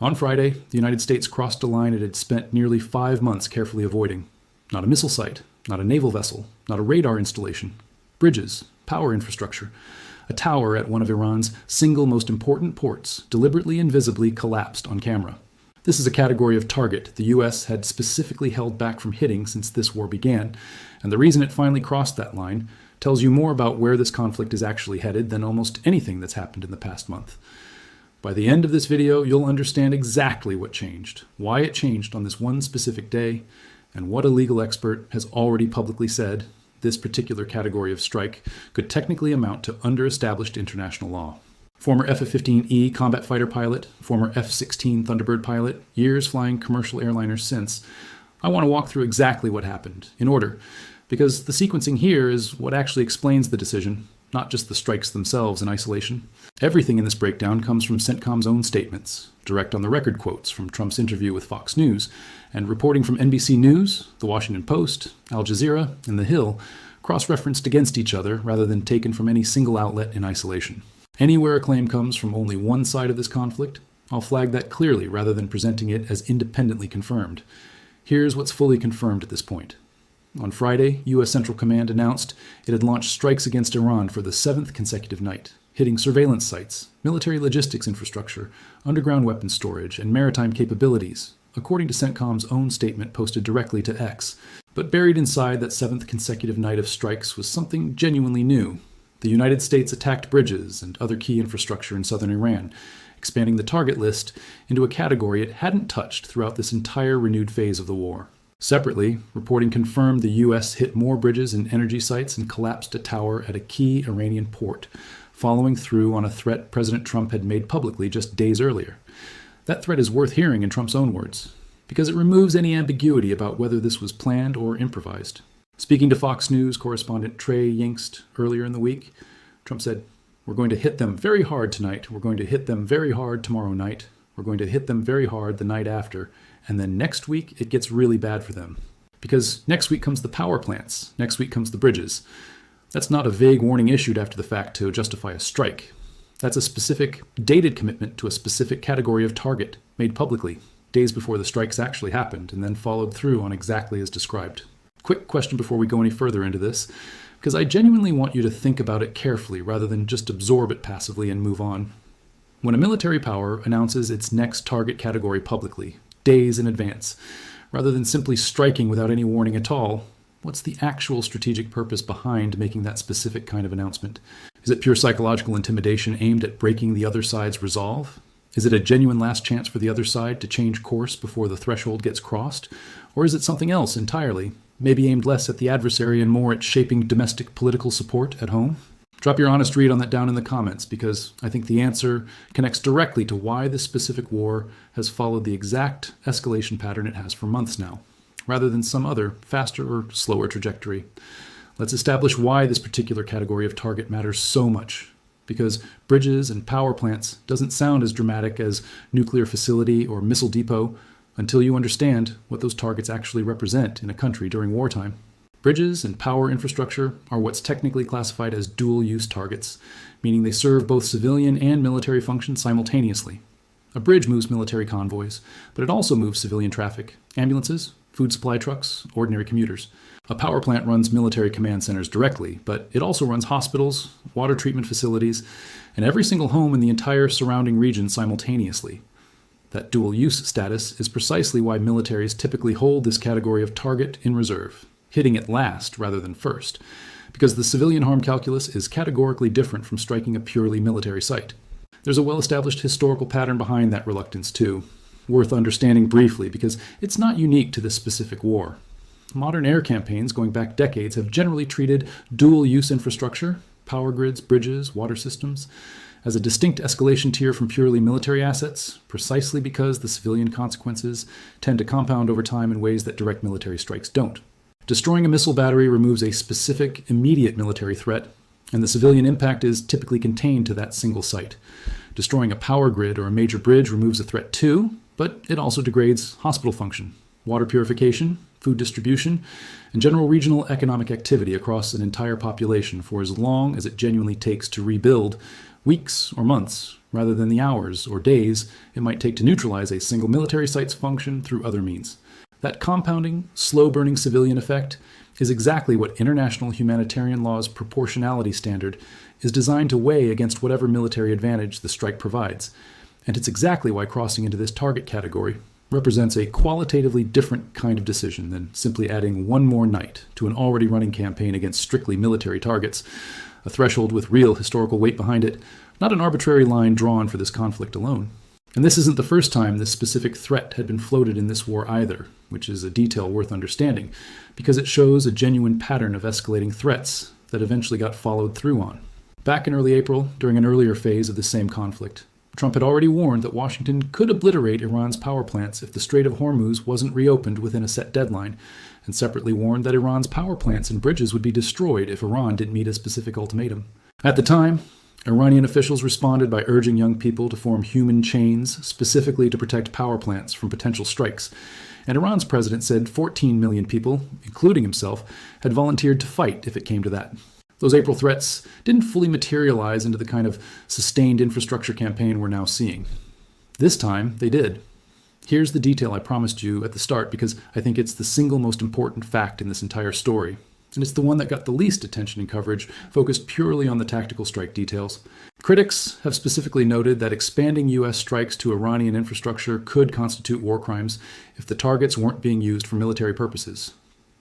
On Friday, the United States crossed a line it had spent nearly 5 months carefully avoiding. Not a missile site, not a naval vessel, not a radar installation. Bridges, power infrastructure. A tower at one of Iran's single most important ports deliberately and visibly collapsed on camera. This is a category of target the U.S. had specifically held back from hitting since this war began, and the reason it finally crossed that line tells you more about where this conflict is actually headed than almost anything that's happened in the past month. By the end of this video, you'll understand exactly what changed, why it changed on this one specific day, and what a legal expert has already publicly said this particular category of strike could technically amount to under-established international law. Former F-15E combat fighter pilot, former F-16 Thunderbird pilot, years flying commercial airliners since, I want to walk through exactly what happened, in order, because the sequencing here is what actually explains the decision, not just the strikes themselves in isolation. Everything in this breakdown comes from CENTCOM's own statements, direct on-the-record quotes from Trump's interview with Fox News, and reporting from NBC News, The Washington Post, Al Jazeera, and The Hill, cross-referenced against each other rather than taken from any single outlet in isolation. Anywhere a claim comes from only one side of this conflict, I'll flag that clearly rather than presenting it as independently confirmed. Here's what's fully confirmed at this point. On Friday, U.S. Central Command announced it had launched strikes against Iran for the 7th consecutive night, hitting surveillance sites, military logistics infrastructure, underground weapons storage, and maritime capabilities, according to CENTCOM's own statement posted directly to X. But buried inside that 7th consecutive night of strikes was something genuinely new. The United States attacked bridges and other key infrastructure in southern Iran, expanding the target list into a category it hadn't touched throughout this entire renewed phase of the war. Separately, reporting confirmed the U.S. hit more bridges and energy sites and collapsed a tower at a key Iranian port, following through on a threat President Trump had made publicly just days earlier. That threat is worth hearing in Trump's own words, because it removes any ambiguity about whether this was planned or improvised. Speaking to Fox News correspondent Trey Yingst earlier in the week, Trump said, "We're going to hit them very hard tonight. We're going to hit them very hard tomorrow night. We're going to hit them very hard the night after. And then next week, it gets really bad for them. Because next week comes the power plants. Next week comes the bridges." That's not a vague warning issued after the fact to justify a strike. That's a specific, dated commitment to a specific category of target, made publicly, days before the strikes actually happened, and then followed through on exactly as described. Quick question before we go any further into this, because I genuinely want you to think about it carefully rather than just absorb it passively and move on. When a military power announces its next target category publicly, days in advance, rather than simply striking without any warning at all, what's the actual strategic purpose behind making that specific kind of announcement? Is it pure psychological intimidation aimed at breaking the other side's resolve? Is it a genuine last chance for the other side to change course before the threshold gets crossed? Or is it something else entirely, maybe aimed less at the adversary and more at shaping domestic political support at home? Drop your honest read on that down in the comments, because I think the answer connects directly to why this specific war has followed the exact escalation pattern it has for months now, rather than some other faster or slower trajectory. Let's establish why this particular category of target matters so much, because bridges and power plants doesn't sound as dramatic as nuclear facility or missile depot until you understand what those targets actually represent in a country during wartime. Bridges and power infrastructure are what's technically classified as dual-use targets, meaning they serve both civilian and military functions simultaneously. A bridge moves military convoys, but it also moves civilian traffic, ambulances, food supply trucks, ordinary commuters. A power plant runs military command centers directly, but it also runs hospitals, water treatment facilities, and every single home in the entire surrounding region simultaneously. That dual-use status is precisely why militaries typically hold this category of target in reserve, hitting it last rather than first, because the civilian harm calculus is categorically different from striking a purely military site. There's a well-established historical pattern behind that reluctance too, worth understanding briefly because it's not unique to this specific war. Modern air campaigns going back decades have generally treated dual-use infrastructure, power grids, bridges, water systems, as a distinct escalation tier from purely military assets, precisely because the civilian consequences tend to compound over time in ways that direct military strikes don't. Destroying a missile battery removes a specific, immediate military threat, and the civilian impact is typically contained to that single site. Destroying a power grid or a major bridge removes a threat too, but it also degrades hospital function, water purification, food distribution, and general regional economic activity across an entire population for as long as it genuinely takes to rebuild, weeks or months, rather than the hours or days it might take to neutralize a single military site's function through other means. That compounding, slow-burning civilian effect is exactly what international humanitarian law's proportionality standard is designed to weigh against whatever military advantage the strike provides. And it's exactly why crossing into this target category represents a qualitatively different kind of decision than simply adding one more night to an already running campaign against strictly military targets, a threshold with real historical weight behind it, not an arbitrary line drawn for this conflict alone. And this isn't the first time this specific threat had been floated in this war either, which is a detail worth understanding, because it shows a genuine pattern of escalating threats that eventually got followed through on. Back in early April, during an earlier phase of the same conflict, Trump had already warned that Washington could obliterate Iran's power plants if the Strait of Hormuz wasn't reopened within a set deadline, and separately warned that Iran's power plants and bridges would be destroyed if Iran didn't meet a specific ultimatum. At the time, Iranian officials responded by urging young people to form human chains specifically to protect power plants from potential strikes. And Iran's president said 14 million people, including himself, had volunteered to fight if it came to that. Those April threats didn't fully materialize into the kind of sustained infrastructure campaign we're now seeing. This time, they did. Here's the detail I promised you at the start because I think it's the single most important fact in this entire story. And it's the one that got the least attention and coverage, focused purely on the tactical strike details. Critics have specifically noted that expanding U.S. strikes to Iranian infrastructure could constitute war crimes if the targets weren't being used for military purposes.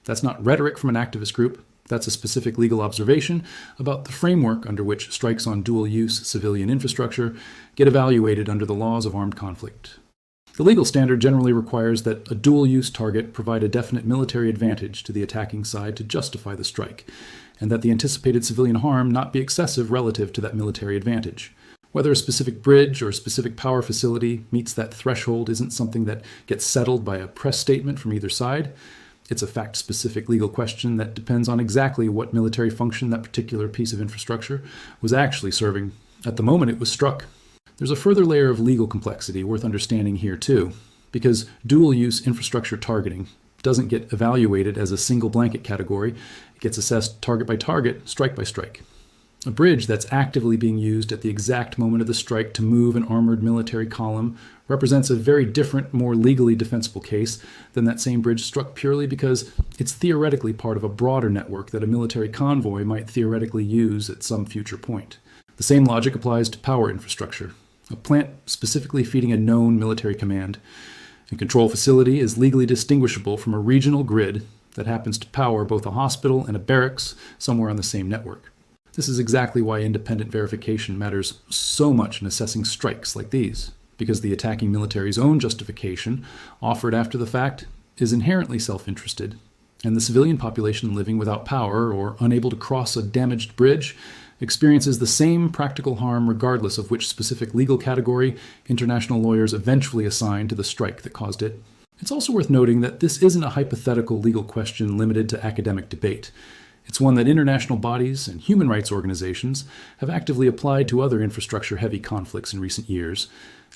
That's not rhetoric from an activist group. That's a specific legal observation about the framework under which strikes on dual-use civilian infrastructure get evaluated under the laws of armed conflict. The legal standard generally requires that a dual-use target provide a definite military advantage to the attacking side to justify the strike, and that the anticipated civilian harm not be excessive relative to that military advantage. Whether a specific bridge or a specific power facility meets that threshold isn't something that gets settled by a press statement from either side. It's a fact-specific legal question that depends on exactly what military function that particular piece of infrastructure was actually serving at the moment it was struck. There's a further layer of legal complexity worth understanding here too, because dual-use infrastructure targeting doesn't get evaluated as a single blanket category. It gets assessed target by target, strike by strike. A bridge that's actively being used at the exact moment of the strike to move an armored military column represents a very different, more legally defensible case than that same bridge struck purely because it's theoretically part of a broader network that a military convoy might theoretically use at some future point. The same logic applies to power infrastructure. A plant specifically feeding a known military command and control facility is legally distinguishable from a regional grid that happens to power both a hospital and a barracks somewhere on the same network. This is exactly why independent verification matters so much in assessing strikes like these, because the attacking military's own justification, offered after the fact, is inherently self-interested, and the civilian population living without power or unable to cross a damaged bridge experiences the same practical harm regardless of which specific legal category international lawyers eventually assign to the strike that caused it. It's also worth noting that this isn't a hypothetical legal question limited to academic debate. It's one that international bodies and human rights organizations have actively applied to other infrastructure-heavy conflicts in recent years,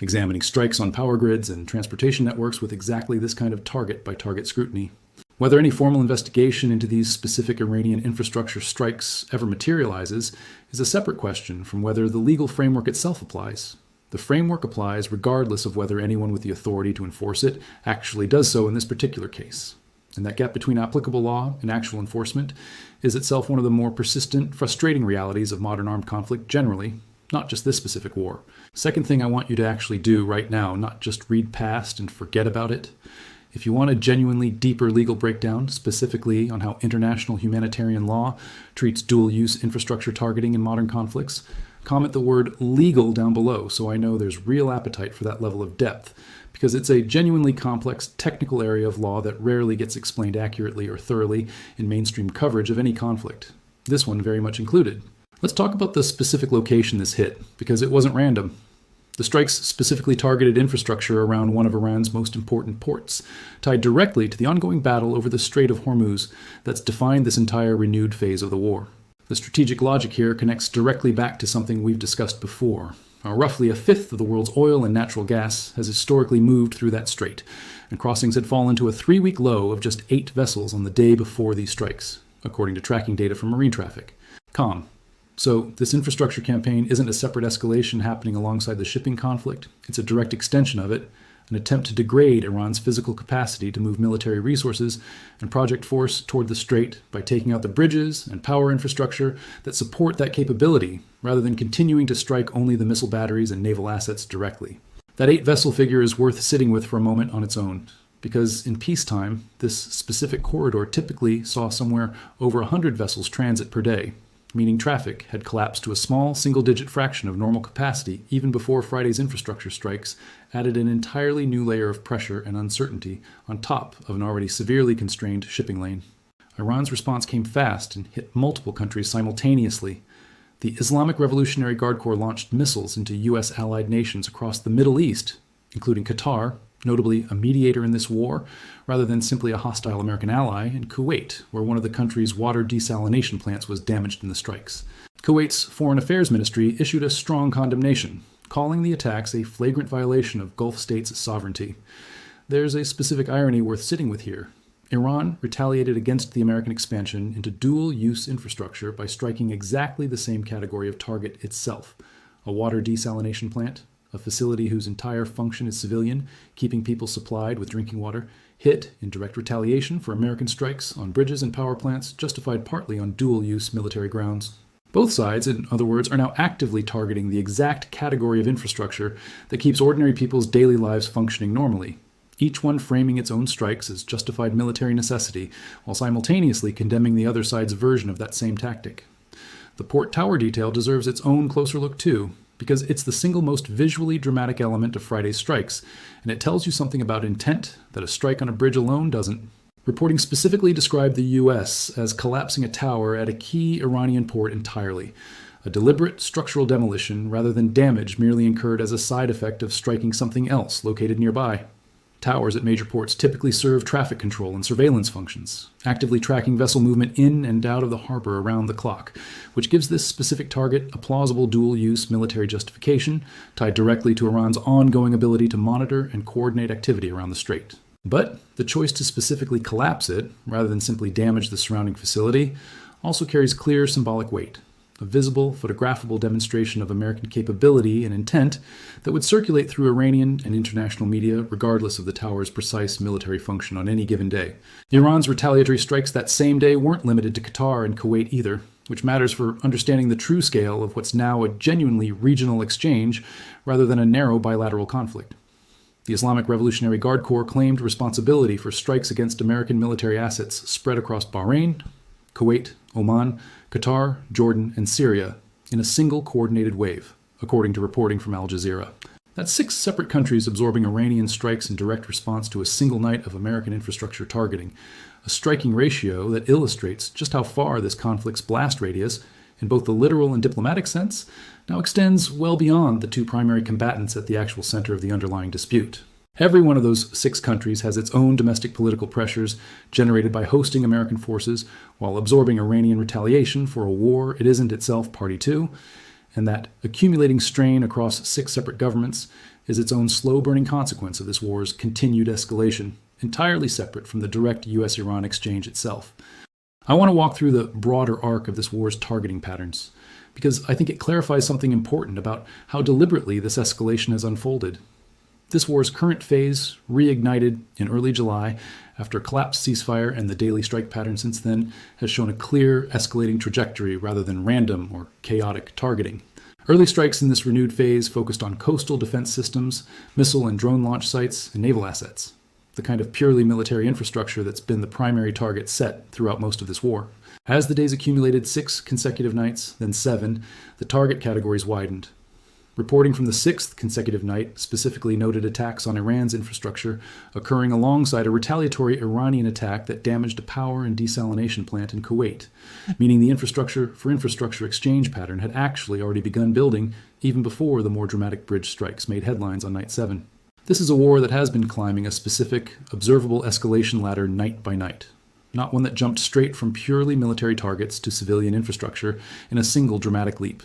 examining strikes on power grids and transportation networks with exactly this kind of target-by-target scrutiny. Whether any formal investigation into these specific Iranian infrastructure strikes ever materializes is a separate question from whether the legal framework itself applies. The framework applies regardless of whether anyone with the authority to enforce it actually does so in this particular case. And that gap between applicable law and actual enforcement is itself one of the more persistent, frustrating realities of modern armed conflict generally, not just this specific war. Second thing I want you to actually do right now, not just read past and forget about it. If you want a genuinely deeper legal breakdown, specifically on how international humanitarian law treats dual-use infrastructure targeting in modern conflicts, comment the word legal down below so I know there's real appetite for that level of depth, because it's a genuinely complex technical area of law that rarely gets explained accurately or thoroughly in mainstream coverage of any conflict, this one very much included. Let's talk about the specific location this hit, because it wasn't random. The strikes specifically targeted infrastructure around one of Iran's most important ports, tied directly to the ongoing battle over the Strait of Hormuz that's defined this entire renewed phase of the war. The strategic logic here connects directly back to something we've discussed before. Roughly a fifth of the world's oil and natural gas has historically moved through that strait, and crossings had fallen to a 3-week low of just 8 vessels on the day before these strikes, according to tracking data from marine traffic. Calm. So this infrastructure campaign isn't a separate escalation happening alongside the shipping conflict. It's a direct extension of it, an attempt to degrade Iran's physical capacity to move military resources and project force toward the strait by taking out the bridges and power infrastructure that support that capability, rather than continuing to strike only the missile batteries and naval assets directly. That 8-vessel figure is worth sitting with for a moment on its own, because in peacetime, this specific corridor typically saw somewhere over 100 vessels transit per day, meaning traffic had collapsed to a small single-digit fraction of normal capacity even before Friday's infrastructure strikes added an entirely new layer of pressure and uncertainty on top of an already severely constrained shipping lane. Iran's response came fast and hit multiple countries simultaneously. The Islamic Revolutionary Guard Corps launched missiles into U.S. allied nations across the Middle East, including Qatar, notably a mediator in this war, rather than simply a hostile American ally, and Kuwait, where one of the country's water desalination plants was damaged in the strikes. Kuwait's Foreign Affairs Ministry issued a strong condemnation, calling the attacks a flagrant violation of Gulf states' sovereignty. There's a specific irony worth sitting with here. Iran retaliated against the American expansion into dual-use infrastructure by striking exactly the same category of target itself, a water desalination plant, a facility whose entire function is civilian, keeping people supplied with drinking water, hit in direct retaliation for American strikes on bridges and power plants justified partly on dual-use military grounds. Both sides, in other words, are now actively targeting the exact category of infrastructure that keeps ordinary people's daily lives functioning normally, each one framing its own strikes as justified military necessity, while simultaneously condemning the other side's version of that same tactic. The port tower detail deserves its own closer look too, because it's the single most visually dramatic element of Friday's strikes, and it tells you something about intent that a strike on a bridge alone doesn't. Reporting specifically described the U.S. as collapsing a tower at a key Iranian port entirely, a deliberate structural demolition rather than damage merely incurred as a side effect of striking something else located nearby. Towers at major ports typically serve traffic control and surveillance functions, actively tracking vessel movement in and out of the harbor around the clock, which gives this specific target a plausible dual-use military justification tied directly to Iran's ongoing ability to monitor and coordinate activity around the strait. But the choice to specifically collapse it, rather than simply damage the surrounding facility, also carries clear symbolic weight, a visible, photographable demonstration of American capability and intent that would circulate through Iranian and international media regardless of the tower's precise military function on any given day. Iran's retaliatory strikes that same day weren't limited to Qatar and Kuwait either, which matters for understanding the true scale of what's now a genuinely regional exchange rather than a narrow bilateral conflict. The Islamic Revolutionary Guard Corps claimed responsibility for strikes against American military assets spread across Bahrain, Kuwait, Oman, Qatar, Jordan, and Syria in a single coordinated wave, according to reporting from Al Jazeera. That's 6 separate countries absorbing Iranian strikes in direct response to a single night of American infrastructure targeting, a striking ratio that illustrates just how far this conflict's blast radius, in both the literal and diplomatic sense, now extends well beyond the 2 primary combatants at the actual center of the underlying dispute. Every one of those 6 countries has its own domestic political pressures generated by hosting American forces while absorbing Iranian retaliation for a war it isn't itself party to, and that accumulating strain across 6 separate governments is its own slow-burning consequence of this war's continued escalation, entirely separate from the direct U.S.-Iran exchange itself. I want to walk through the broader arc of this war's targeting patterns, because I think it clarifies something important about how deliberately this escalation has unfolded. This war's current phase, reignited in early July after a collapsed ceasefire and the daily strike pattern since then, has shown a clear escalating trajectory rather than random or chaotic targeting. Early strikes in this renewed phase focused on coastal defense systems, missile and drone launch sites, and naval assets, the kind of purely military infrastructure that's been the primary target set throughout most of this war. As the days accumulated 6 consecutive nights, then 7, the target categories widened. Reporting from the 6th consecutive night specifically noted attacks on Iran's infrastructure occurring alongside a retaliatory Iranian attack that damaged a power and desalination plant in Kuwait, meaning the infrastructure for infrastructure exchange pattern had actually already begun building even before the more dramatic bridge strikes made headlines on night 7. This is a war that has been climbing a specific, observable escalation ladder night by night, not one that jumped straight from purely military targets to civilian infrastructure in a single dramatic leap.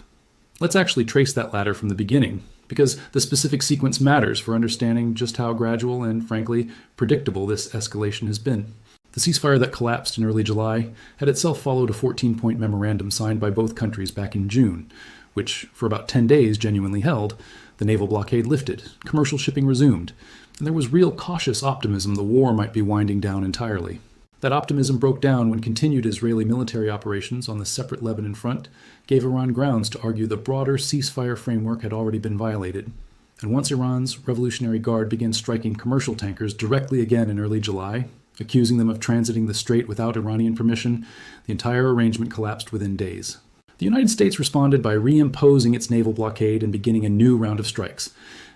Let's actually trace that ladder from the beginning, because the specific sequence matters for understanding just how gradual and, frankly, predictable this escalation has been. The ceasefire that collapsed in early July had itself followed a 14-point memorandum signed by both countries back in June, which, for about 10 days, genuinely held. The naval blockade lifted, commercial shipping resumed, and there was real cautious optimism the war might be winding down entirely. That optimism broke down when continued Israeli military operations on the separate Lebanon front gave Iran grounds to argue the broader ceasefire framework had already been violated. And once Iran's Revolutionary Guard began striking commercial tankers directly again in early July, accusing them of transiting the strait without Iranian permission, the entire arrangement collapsed within days. The United States responded by reimposing its naval blockade and beginning a new round of strikes.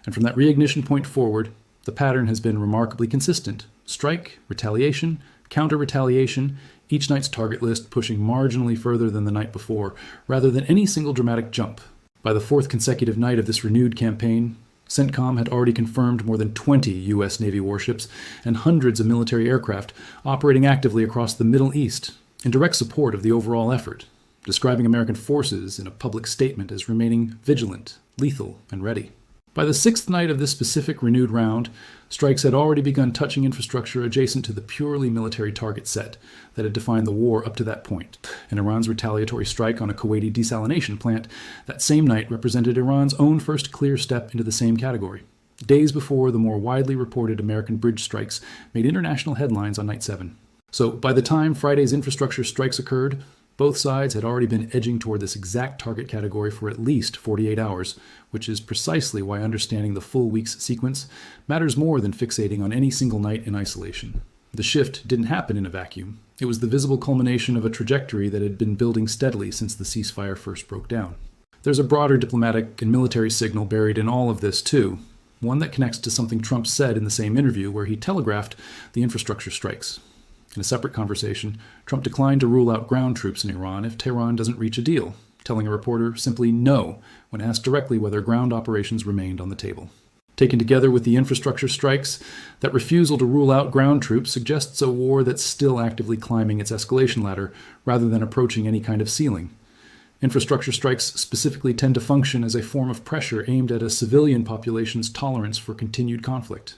And from that reignition point forward, the pattern has been remarkably consistent. Strike, retaliation, counter-retaliation, each night's target list pushing marginally further than the night before, rather than any single dramatic jump. By the fourth consecutive night of this renewed campaign, CENTCOM had already confirmed more than 20 U.S. Navy warships and hundreds of military aircraft operating actively across the Middle East in direct support of the overall effort, describing American forces in a public statement as remaining vigilant, lethal, and ready. By the sixth night of this specific renewed round, strikes had already begun touching infrastructure adjacent to the purely military target set that had defined the war up to that point. And Iran's retaliatory strike on a Kuwaiti desalination plant that same night represented Iran's own first clear step into the same category, days before the more widely reported American bridge strikes made international headlines on Night 7. So by the time Friday's infrastructure strikes occurred, both sides had already been edging toward this exact target category for at least 48 hours, which is precisely why understanding the full week's sequence matters more than fixating on any single night in isolation. The shift didn't happen in a vacuum. It was the visible culmination of a trajectory that had been building steadily since the ceasefire first broke down. There's a broader diplomatic and military signal buried in all of this, too, one that connects to something Trump said in the same interview where he telegraphed the infrastructure strikes. In a separate conversation, Trump declined to rule out ground troops in Iran if Tehran doesn't reach a deal, telling a reporter simply no when asked directly whether ground operations remained on the table. Taken together with the infrastructure strikes, that refusal to rule out ground troops suggests a war that's still actively climbing its escalation ladder rather than approaching any kind of ceiling. Infrastructure strikes specifically tend to function as a form of pressure aimed at a civilian population's tolerance for continued conflict.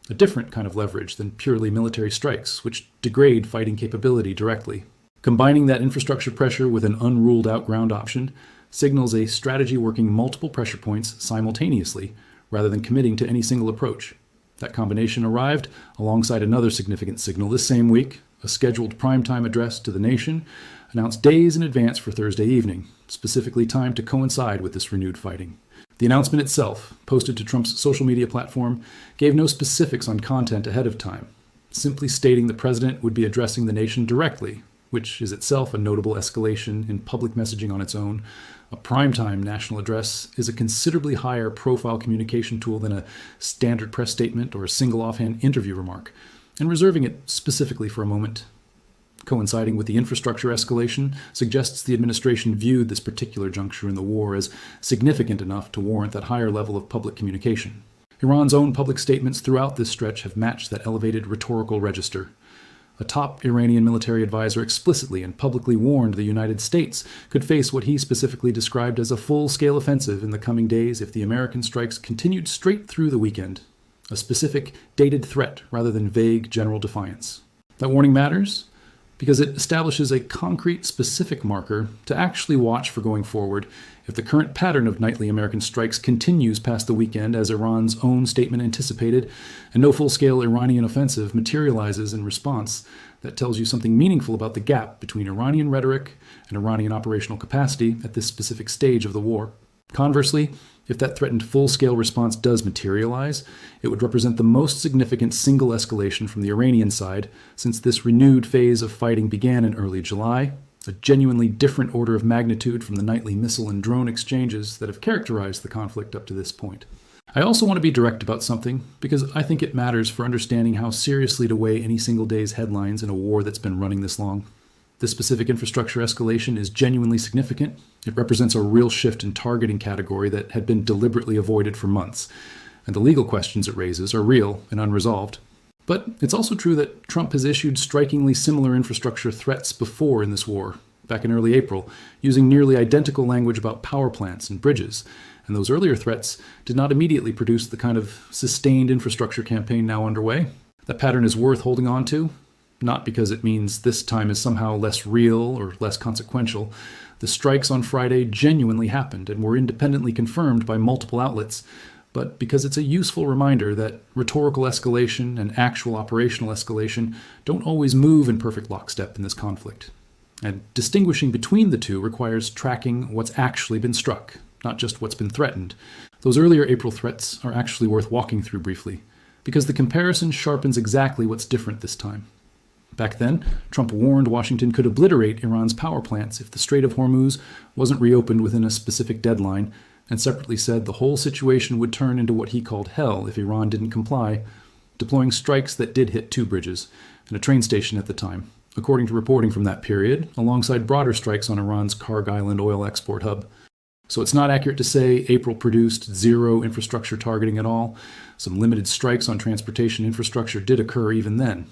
A different kind of leverage than purely military strikes, which degrade fighting capability directly. Combining that infrastructure pressure with an unruled out ground option signals a strategy working multiple pressure points simultaneously, rather than committing to any single approach. That combination arrived alongside another significant signal this same week, a scheduled primetime address to the nation, announced days in advance for Thursday evening, specifically timed to coincide with this renewed fighting. The announcement itself, posted to Trump's social media platform, gave no specifics on content ahead of time, simply stating the president would be addressing the nation directly, which is itself a notable escalation in public messaging on its own. A primetime national address is a considerably higher profile communication tool than a standard press statement or a single offhand interview remark, and reserving it specifically for a moment, coinciding with the infrastructure escalation, suggests the administration viewed this particular juncture in the war as significant enough to warrant that higher level of public communication. Iran's own public statements throughout this stretch have matched that elevated rhetorical register. A top Iranian military advisor explicitly and publicly warned the United States could face what he specifically described as a full-scale offensive in the coming days if the American strikes continued straight through the weekend. A specific, dated threat rather than vague general defiance. That warning matters because it establishes a concrete, specific marker to actually watch for going forward if the current pattern of nightly American strikes continues past the weekend as Iran's own statement anticipated, and no full-scale Iranian offensive materializes in response. That tells you something meaningful about the gap between Iranian rhetoric and Iranian operational capacity at this specific stage of the war. Conversely, if that threatened full-scale response does materialize, it would represent the most significant single escalation from the Iranian side since this renewed phase of fighting began in early July, a genuinely different order of magnitude from the nightly missile and drone exchanges that have characterized the conflict up to this point. I also want to be direct about something because I think it matters for understanding how seriously to weigh any single day's headlines in a war that's been running this long. This specific infrastructure escalation is genuinely significant. It represents a real shift in targeting category that had been deliberately avoided for months, and the legal questions it raises are real and unresolved. But it's also true that Trump has issued strikingly similar infrastructure threats before in this war, back in early April, using nearly identical language about power plants and bridges, and those earlier threats did not immediately produce the kind of sustained infrastructure campaign now underway. That pattern is worth holding on to. not because it means this time is somehow less real or less consequential. The strikes on Friday genuinely happened and were independently confirmed by multiple outlets, but because it's a useful reminder that rhetorical escalation and actual operational escalation don't always move in perfect lockstep in this conflict. And distinguishing between the two requires tracking what's actually been struck, not just what's been threatened. Those earlier April threats are actually worth walking through briefly, because the comparison sharpens exactly what's different this time. Back then, Trump warned Washington could obliterate Iran's power plants if the Strait of Hormuz wasn't reopened within a specific deadline, and separately said the whole situation would turn into what he called hell if Iran didn't comply, deploying strikes that did hit 2 bridges and a train station at the time, according to reporting from that period, alongside broader strikes on Iran's Karg Island oil export hub. So it's not accurate to say April produced zero infrastructure targeting at all. Some limited strikes on transportation infrastructure did occur even then.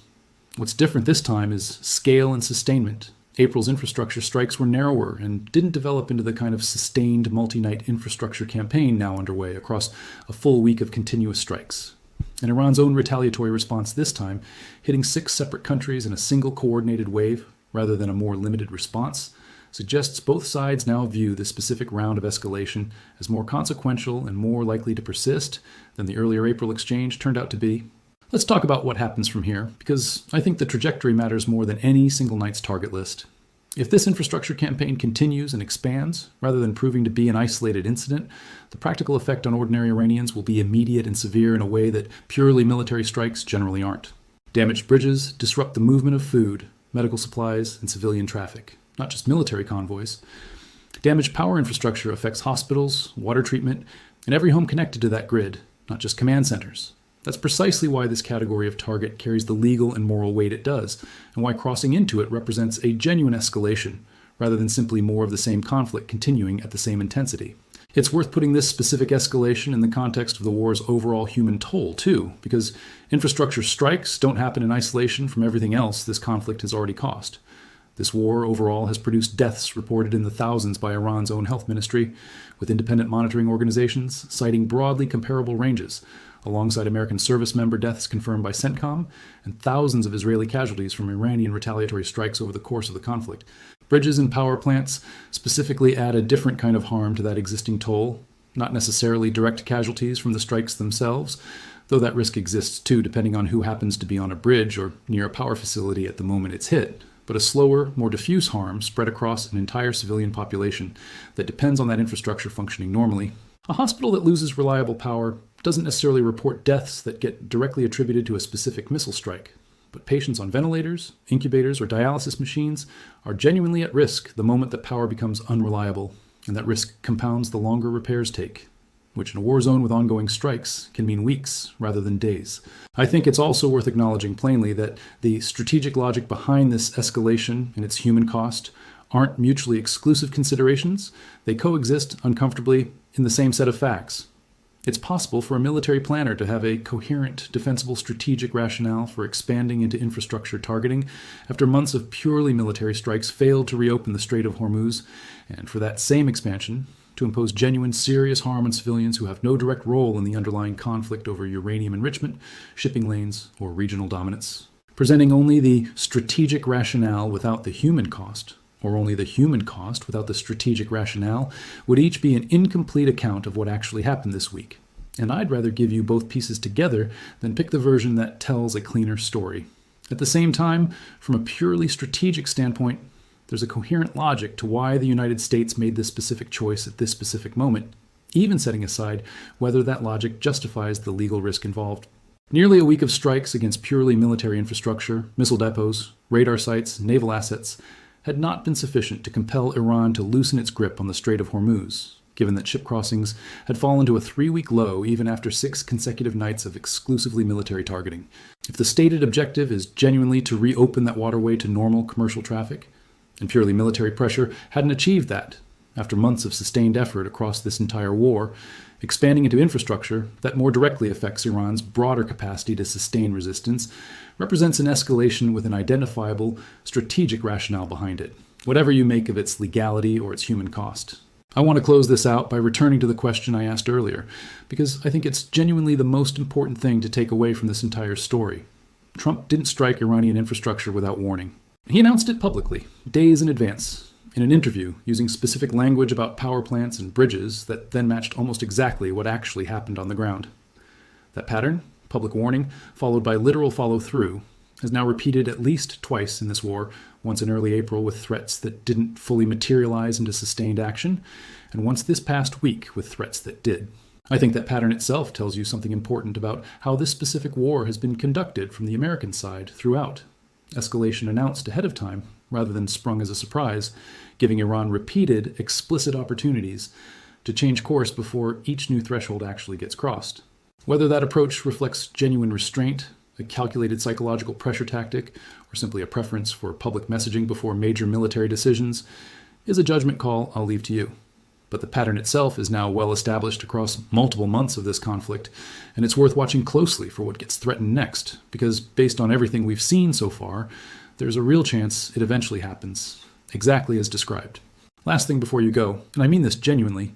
What's different this time is scale and sustainment. April's infrastructure strikes were narrower and didn't develop into the kind of sustained multi-night infrastructure campaign now underway across a full week of continuous strikes. And Iran's own retaliatory response this time, hitting 6 separate countries in a single coordinated wave rather than a more limited response, suggests both sides now view this specific round of escalation as more consequential and more likely to persist than the earlier April exchange turned out to be. Let's talk about what happens from here, because I think the trajectory matters more than any single night's target list. If this infrastructure campaign continues and expands, rather than proving to be an isolated incident, the practical effect on ordinary Iranians will be immediate and severe in a way that purely military strikes generally aren't. Damaged bridges disrupt the movement of food, medical supplies, and civilian traffic, not just military convoys. Damaged power infrastructure affects hospitals, water treatment, and every home connected to that grid, not just command centers. That's precisely why this category of target carries the legal and moral weight it does, and why crossing into it represents a genuine escalation, rather than simply more of the same conflict continuing at the same intensity. It's worth putting this specific escalation in the context of the war's overall human toll, too, because infrastructure strikes don't happen in isolation from everything else this conflict has already cost. This war overall has produced deaths reported in the thousands by Iran's own health ministry, with independent monitoring organizations citing broadly comparable ranges, alongside American service member deaths confirmed by CENTCOM and thousands of Israeli casualties from Iranian retaliatory strikes over the course of the conflict. Bridges and power plants specifically add a different kind of harm to that existing toll, not necessarily direct casualties from the strikes themselves, though that risk exists too depending on who happens to be on a bridge or near a power facility at the moment it's hit, but a slower, more diffuse harm spread across an entire civilian population that depends on that infrastructure functioning normally. A hospital that loses reliable power doesn't necessarily report deaths that get directly attributed to a specific missile strike, but patients on ventilators, incubators, or dialysis machines are genuinely at risk the moment that power becomes unreliable, and that risk compounds the longer repairs take, which in a war zone with ongoing strikes can mean weeks rather than days. I think it's also worth acknowledging plainly that the strategic logic behind this escalation and its human cost aren't mutually exclusive considerations. They coexist uncomfortably in the same set of facts. It's possible for a military planner to have a coherent, defensible strategic rationale for expanding into infrastructure targeting after months of purely military strikes failed to reopen the Strait of Hormuz, and for that same expansion to impose genuine, serious harm on civilians who have no direct role in the underlying conflict over uranium enrichment, shipping lanes, or regional dominance. Presenting only the strategic rationale without the human cost, or only the human cost without the strategic rationale, would each be an incomplete account of what actually happened this week. And I'd rather give you both pieces together than pick the version that tells a cleaner story. At the same time, from a purely strategic standpoint, there's a coherent logic to why the United States made this specific choice at this specific moment, even setting aside whether that logic justifies the legal risk involved. Nearly a week of strikes against purely military infrastructure, missile depots, radar sites, naval assets, had not been sufficient to compel Iran to loosen its grip on the Strait of Hormuz, given that ship crossings had fallen to a 3-week low even after 6 consecutive nights of exclusively military targeting. If the stated objective is genuinely to reopen that waterway to normal commercial traffic, and purely military pressure hadn't achieved that, after months of sustained effort across this entire war, expanding into infrastructure that more directly affects Iran's broader capacity to sustain resistance represents an escalation with an identifiable strategic rationale behind it, whatever you make of its legality or its human cost. I want to close this out by returning to the question I asked earlier, because I think it's genuinely the most important thing to take away from this entire story. Trump didn't strike Iranian infrastructure without warning. He announced it publicly, days in advance, in an interview using specific language about power plants and bridges that then matched almost exactly what actually happened on the ground. That pattern, public warning, followed by literal follow-through, is now repeated at least twice in this war, once in early April with threats that didn't fully materialize into sustained action, and once this past week with threats that did. I think that pattern itself tells you something important about how this specific war has been conducted from the American side throughout. Escalation announced ahead of time, rather than sprung as a surprise, giving Iran repeated, explicit opportunities to change course before each new threshold actually gets crossed. Whether that approach reflects genuine restraint, a calculated psychological pressure tactic, or simply a preference for public messaging before major military decisions, is a judgment call I'll leave to you. But the pattern itself is now well established across multiple months of this conflict, and it's worth watching closely for what gets threatened next, because based on everything we've seen so far, there's a real chance it eventually happens, exactly as described. Last thing before you go, and I mean this genuinely,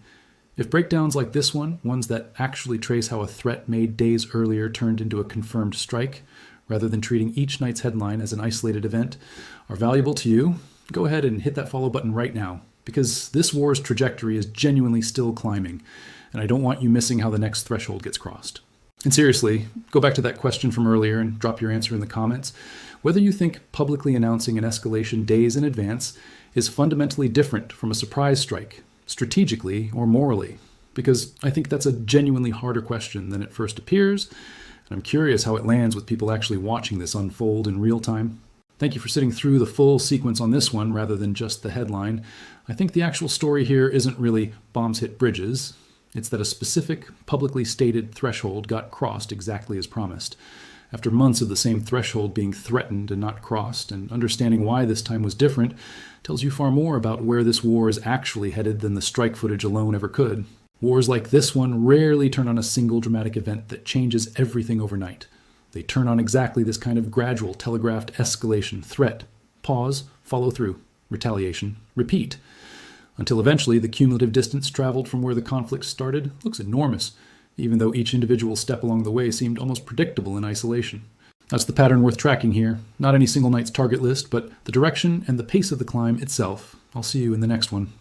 if breakdowns like this one, ones that actually trace how a threat made days earlier turned into a confirmed strike, rather than treating each night's headline as an isolated event, are valuable to you, go ahead and hit that follow button right now, because this war's trajectory is genuinely still climbing, and I don't want you missing how the next threshold gets crossed. And seriously, go back to that question from earlier and drop your answer in the comments. Whether you think publicly announcing an escalation days in advance is fundamentally different from a surprise strike, strategically or morally, because I think that's a genuinely harder question than it first appears, and I'm curious how it lands with people actually watching this unfold in real time. Thank you for sitting through the full sequence on this one rather than just the headline. I think the actual story here isn't really bombs hit bridges. It's that a specific, publicly stated threshold got crossed exactly as promised. After months of the same threshold being threatened and not crossed, and understanding why this time was different tells you far more about where this war is actually headed than the strike footage alone ever could. Wars like this one rarely turn on a single dramatic event that changes everything overnight. They turn on exactly this kind of gradual, telegraphed escalation, threat, pause, follow through, retaliation, repeat, until eventually the cumulative distance traveled from where the conflict started looks enormous, even though each individual step along the way seemed almost predictable in isolation. That's the pattern worth tracking here. Not any single night's target list, but the direction and the pace of the climb itself. I'll see you in the next one.